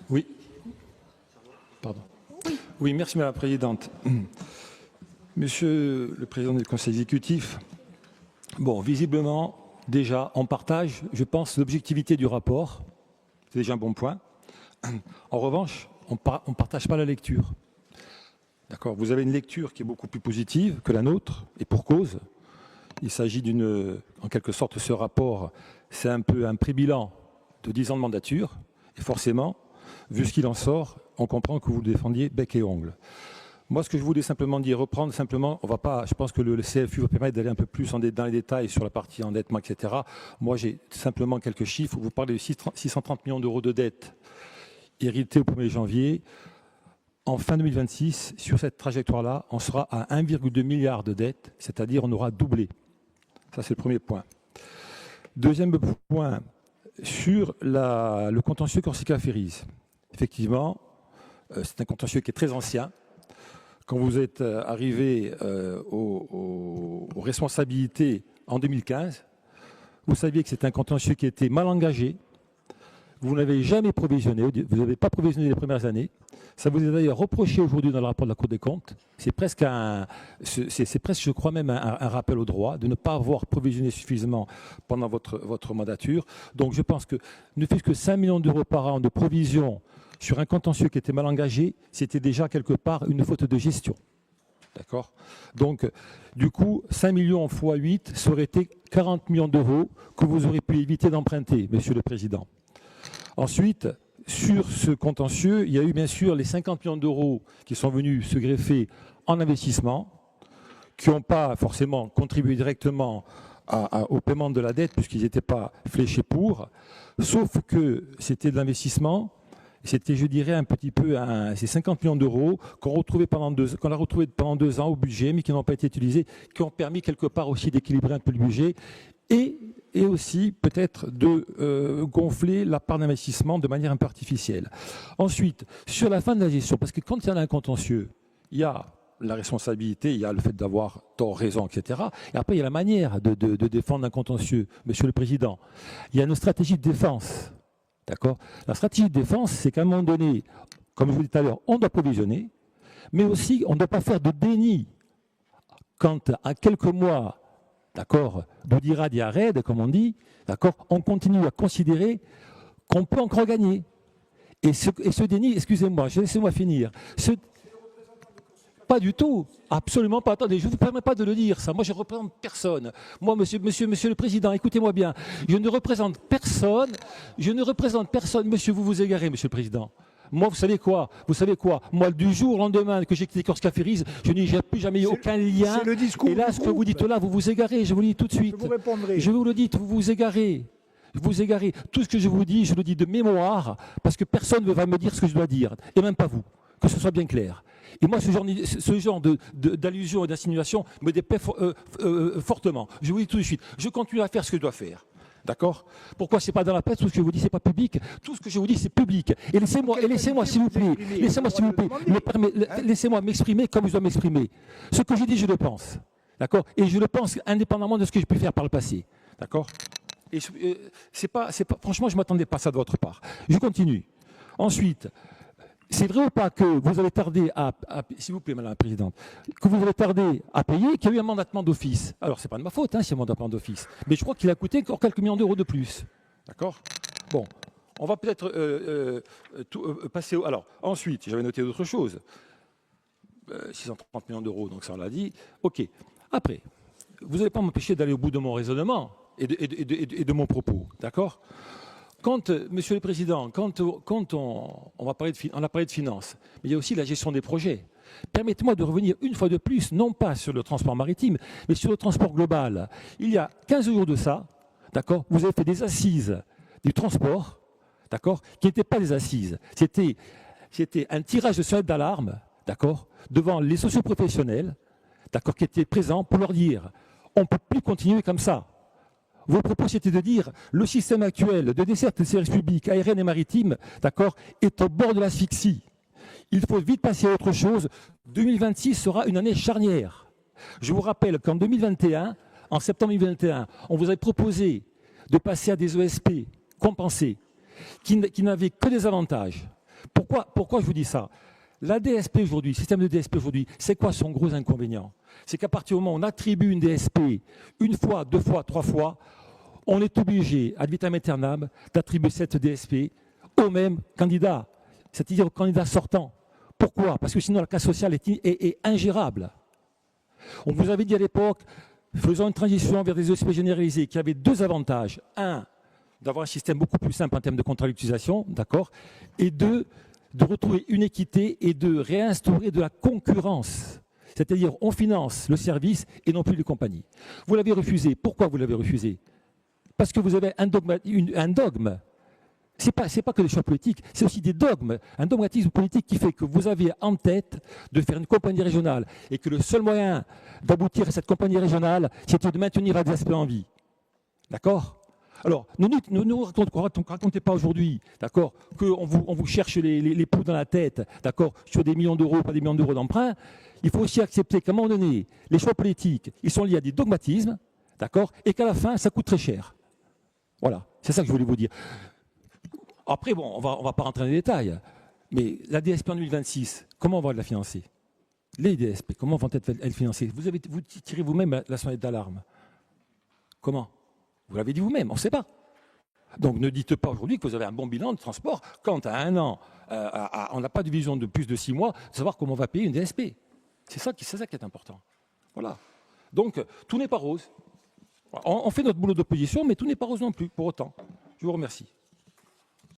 Oui. Pardon. Oui, merci Madame la Présidente. Monsieur le Président du Conseil exécutif, bon, visiblement, déjà, on partage, je pense, l'objectivité du rapport. C'est déjà un bon point. En revanche, on ne partage pas la lecture. D'accord. Vous avez une lecture qui est beaucoup plus positive que la nôtre, et pour cause. Il s'agit en quelque sorte, ce rapport, c'est un peu un pré-bilan de 10 ans de mandature, et forcément, vu ce qu'il en sort, on comprend que vous le défendiez bec et ongle. Moi, ce que je voulais simplement dire, reprendre simplement, on va pas, je pense que le CFU va permettre d'aller un peu plus dans les détails sur la partie endettement, etc. Moi, j'ai simplement quelques chiffres. Vous parlez de 630 millions d'euros de dettes héritées au 1er janvier. En fin 2026, sur cette trajectoire-là, on sera à 1,2 milliard de dettes, c'est-à-dire on aura doublé. Ça, c'est le premier point. Deuxième point, sur le contentieux Corsica Ferries. Effectivement, c'est un contentieux qui est très ancien. Quand vous êtes arrivé aux responsabilités en 2015, vous saviez que c'était un contentieux qui était mal engagé. Vous n'avez jamais provisionné, vous n'avez pas provisionné les premières années. Ça vous est d'ailleurs reproché aujourd'hui dans le rapport de la Cour des comptes. C'est presque, je crois même, un rappel au droit de ne pas avoir provisionné suffisamment pendant votre mandature. Donc je pense que ne fût-ce que 5 millions d'euros par an de provision sur un contentieux qui était mal engagé, c'était déjà quelque part une faute de gestion. D'accord. Donc, du coup, 5 millions x 8, ça aurait été 40 millions d'euros que vous aurez pu éviter d'emprunter, Monsieur le Président. Ensuite, sur ce contentieux, il y a eu bien sûr les 50 millions d'euros qui sont venus se greffer en investissement, qui n'ont pas forcément contribué directement au paiement de la dette, puisqu'ils n'étaient pas fléchés pour, sauf que c'était de l'investissement. C'était, je dirais, un petit peu ces 50 millions d'euros qu'on a retrouvés pendant 2 ans au budget, mais qui n'ont pas été utilisés, qui ont permis quelque part aussi d'équilibrer un peu le budget et aussi peut-être de gonfler la part d'investissement de manière un peu artificielle. Ensuite, sur la fin de la gestion, parce que quand il y en a un contentieux, il y a la responsabilité, il y a le fait d'avoir tort, raison, etc. Et après, il y a la manière de défendre un contentieux. Monsieur le Président, il y a une stratégie de défense. D'accord. La stratégie de défense, c'est qu'à un moment donné, comme je vous disais tout à l'heure, on doit provisionner, mais aussi on ne doit pas faire de déni quand à quelques mois, d'accord, d'Oudirad et Ared, comme on dit, d'accord, on continue à considérer qu'on peut encore gagner. Et ce déni, excusez-moi, laissez-moi finir. Pas du tout, absolument pas. Attendez, je ne vous permets pas de le dire, ça. Moi, je ne représente personne. Moi, monsieur le Président, écoutez-moi bien. Je ne représente personne. Monsieur, vous vous égarez, Monsieur le Président. Moi, vous savez quoi? Moi, du jour au lendemain que j'ai quitté Corsica Ferries, je n'ai plus jamais eu aucun lien. C'est le discours. Et là, ce que vous dites là, vous vous égarez. Je vous le dis tout de suite. Je vous répondrai. Je vous le dis, vous vous égarez. Vous égarez. Tout ce que je vous dis, je le dis de mémoire, parce que personne ne va me dire ce que je dois dire, et même pas vous. Que ce soit bien clair. Et moi, ce genre d'allusion et d'insinuation me déplaît fortement. Je vous dis tout de suite, je continue à faire ce que je dois faire. D'accord? Pourquoi c'est pas dans la presse? Tout ce que je vous dis, c'est pas public. Tout ce que je vous dis, c'est public. Et laissez-moi, s'il vous plaît, laissez-moi m'exprimer comme je dois m'exprimer. Ce que je dis, je le pense. D'accord? Et je le pense indépendamment de ce que j'ai pu faire par le passé. D'accord? Et franchement, je ne m'attendais pas à ça de votre part. Je continue. Ensuite, c'est vrai ou pas que vous avez tardé s'il vous plaît, Madame la Présidente, que vous avez tardé à payer, qu'il y a eu un mandatement d'office. Alors, ce n'est pas de ma faute, c'est un mandatement d'office. Mais je crois qu'il a coûté encore quelques millions d'euros de plus. D'accord? Bon, on va peut-être passer au... Alors, ensuite, j'avais noté d'autres choses. 630 millions d'euros, donc ça on l'a dit. OK. Après, vous n'allez pas m'empêcher d'aller au bout de mon raisonnement et de mon propos. D'accord? Monsieur le Président, quand on a parlé de finances, mais il y a aussi la gestion des projets. Permettez-moi de revenir une fois de plus, non pas sur le transport maritime, mais sur le transport global. Il y a 15 jours de ça, d'accord, vous avez fait des assises du transport, d'accord, qui n'étaient pas des assises. C'était un tirage de sonnette d'alarme, d'accord, devant les socioprofessionnels, d'accord, qui étaient présents pour leur dire on ne peut plus continuer comme ça. Vos propos, c'était de dire le système actuel de desserte des services publics aériens et maritimes, d'accord, est au bord de l'asphyxie. Il faut vite passer à autre chose. 2026 sera une année charnière. Je vous rappelle qu'en 2021, en septembre 2021, on vous avait proposé de passer à des ESP compensés. qui n'avait que des avantages. Pourquoi je vous dis ça? La DSP aujourd'hui, le système de DSP aujourd'hui, c'est quoi son gros inconvénient? C'est qu'à partir du moment où on attribue une DSP une fois, deux fois, trois fois, on est obligé, ad vitam aeternam, d'attribuer cette DSP au même candidat, c'est-à-dire au candidat sortant. Pourquoi? Parce que sinon la classe sociale est ingérable. On vous avait dit à l'époque, faisons une transition vers des ESP généralisés qui avaient deux avantages. Un, d'avoir un système beaucoup plus simple en termes de contractualisation, d'accord? Et deux, de retrouver une équité et de réinstaurer de la concurrence. C'est-à-dire, on finance le service et non plus les compagnies. Vous l'avez refusé. Pourquoi vous l'avez refusé? Parce que vous avez un dogme. Ce n'est pas que des choix politiques, c'est aussi des dogmes. Un dogmatisme politique qui fait que vous avez en tête de faire une compagnie régionale et que le seul moyen d'aboutir à cette compagnie régionale, c'était de maintenir la DSP en vie. D'accord? Alors, ne nous racontez pas aujourd'hui, d'accord, qu'on vous cherche les poux dans la tête, d'accord, sur des millions d'euros, pas des millions d'euros d'emprunt. Il faut aussi accepter qu'à un moment donné, les choix politiques, ils sont liés à des dogmatismes, d'accord, et qu'à la fin, ça coûte très cher. Voilà, c'est ça que je voulais vous dire. Après, bon, on va pas rentrer dans les détails, mais la DSP en 2026, comment on va la financer? Les DSP, comment vont être financées? Vous tirez vous-même la sonnette d'alarme. Comment? Vous l'avez dit vous-même, on ne sait pas. Donc ne dites pas aujourd'hui que vous avez un bon bilan de transport quand à un an, on n'a pas de vision de plus de 6 mois, de savoir comment on va payer une DSP. C'est ça qui est important. Voilà. Donc tout n'est pas rose. On fait notre boulot d'opposition, mais tout n'est pas rose non plus, pour autant. Je vous remercie.